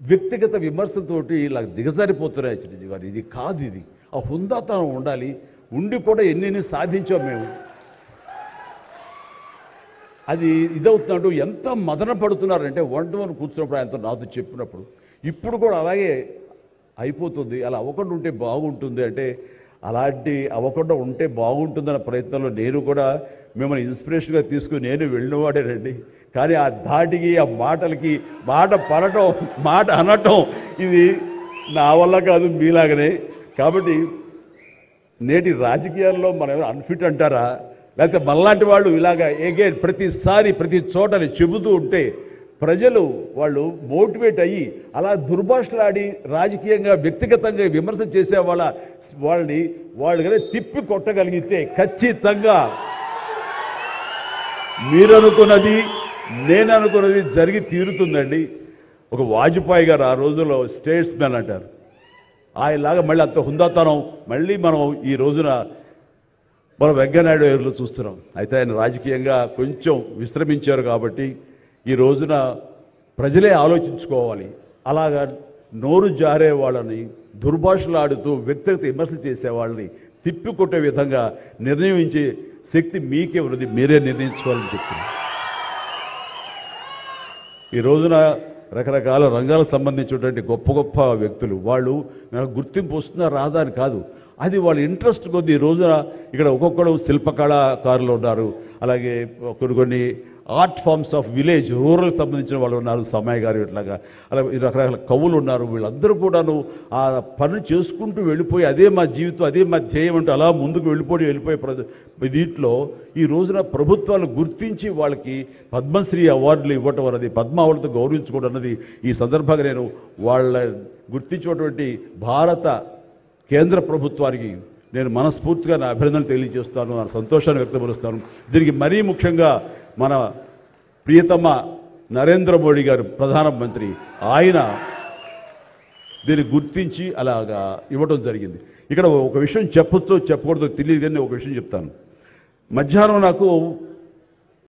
వ్యక్తిగత విమర్శతోటి ఇలా దిగజారిపోతున్నాయి చిరంజీవి గారు. ఇది కాదు, ఇది ఆ హుందాతనం ఉండాలి. ఉండి కూడా ఎన్ని సాధించాం మేము. అది ఇదవుతున్నట్టు ఎంత మదన పడుతున్నారంటే వన్ కూర్చున్నప్పుడు ఆయనతో నాతో చెప్పినప్పుడు ఇప్పుడు కూడా అలాగే అయిపోతుంది. అలా అవ్వకుండా ఉంటే బాగుంటుంది అంటే అలాంటి అవ్వకుండా ఉంటే బాగుంటుందన్న ప్రయత్నంలో నేను కూడా మిమ్మల్ని ఇన్స్పిరేషన్గా తీసుకుని నేను వెళ్ళినవాడేనండి. కానీ ఆ ధాటికి ఆ మాటలకి మాట పడటం మాట అనటం ఇది నా వల్ల కాదు, మీలాగనే. కాబట్టి నేటి రాజకీయాల్లో మనం అన్ఫిట్ అంటారా, లేకపోతే మనలాంటి వాళ్ళు ఇలాగా ఎగైన్ ప్రతిసారి ప్రతి చోటని చెబుతూ ఉంటే ప్రజలు వాళ్ళు మోటివేట్ అయ్యి అలా దుర్భాషలాడి రాజకీయంగా వ్యక్తిగతంగా విమర్శ చేసే వాళ్ళని కానీ తిప్పి కొట్టగలిగితే ఖచ్చితంగా మీరనుకున్నది నేను అనుకున్నది జరిగి తీరుతుందండి. ఒక వాజ్పేయి గారు ఆ రోజుల్లో స్టేట్స్ మ్యాన్ అంటారు. ఆయనలాగా మళ్ళీ అంత హుందాతనం మళ్ళీ మనం ఈ రోజున మనం వెంకయ్యనాయుడు గారిలో చూస్తున్నాం. అయితే ఆయన రాజకీయంగా కొంచెం విశ్రమించారు కాబట్టి ఈ రోజున ప్రజలే ఆలోచించుకోవాలి. అలాగా నోరు జారే వాళ్ళని దుర్భాషలాడుతూ వ్యక్తిగత విమర్శలు చేసే వాళ్ళని తిప్పికొట్టే విధంగా నిర్ణయించే శక్తి మీకే ఉన్నది, మీరే నిర్ణయించుకోవాలని చెప్తున్నారు. ఈ రోజున రకరకాల రంగాలకు సంబంధించినటువంటి గొప్ప గొప్ప వ్యక్తులు వాళ్ళు గుర్తింపు వస్తుందా రాదా అని కాదు, అది వాళ్ళ ఇంట్రెస్ట్ కొద్ది. ఈ రోజున ఇక్కడ ఒక్కొక్కడు శిల్పకళాకారులు ఉన్నారు, అలాగే కొన్ని art forms of village rural సంబంధించిన వాళ్ళు ఉన్నారు, సమయ గారు ఇట్లాగా అలా రకరకాల కవులు ఉన్నారు. వీళ్ళందరూ కూడాను ఆ పని చేసుకుంటూ వెళ్ళిపోయి అదే మా జీవితం అదే మా ధ్యేయం అంటూ అలా ముందుకు వెళ్ళిపోయే దీంట్లో ఈ రోజున ప్రభుత్వాలు గుర్తించి వాళ్ళకి పద్మశ్రీ అవార్డులు ఇవ్వటం అన్నది, పద్మ అవార్డుతో గౌరవించుకోవడం అన్నది ఈ సందర్భంగా నేను వాళ్ళ గుర్తించినటువంటి భారత కేంద్ర ప్రభుత్వానికి నేను మనస్ఫూర్తిగా నా అభినందనలు తెలియజేస్తాను, నా సంతోషాన్ని వ్యక్తపరుస్తాను. దీనికి మరీ ముఖ్యంగా మన ప్రియతమ నరేంద్ర మోడీ గారు ప్రధానమంత్రి, ఆయన దీన్ని గుర్తించి అలాగా ఇవ్వడం జరిగింది. ఇక్కడ ఒక విషయం చెప్పొచ్చో చెప్పకూడదో తెలియదు కానీ ఒక విషయం చెప్తాను. మధ్యాహ్నం నాకు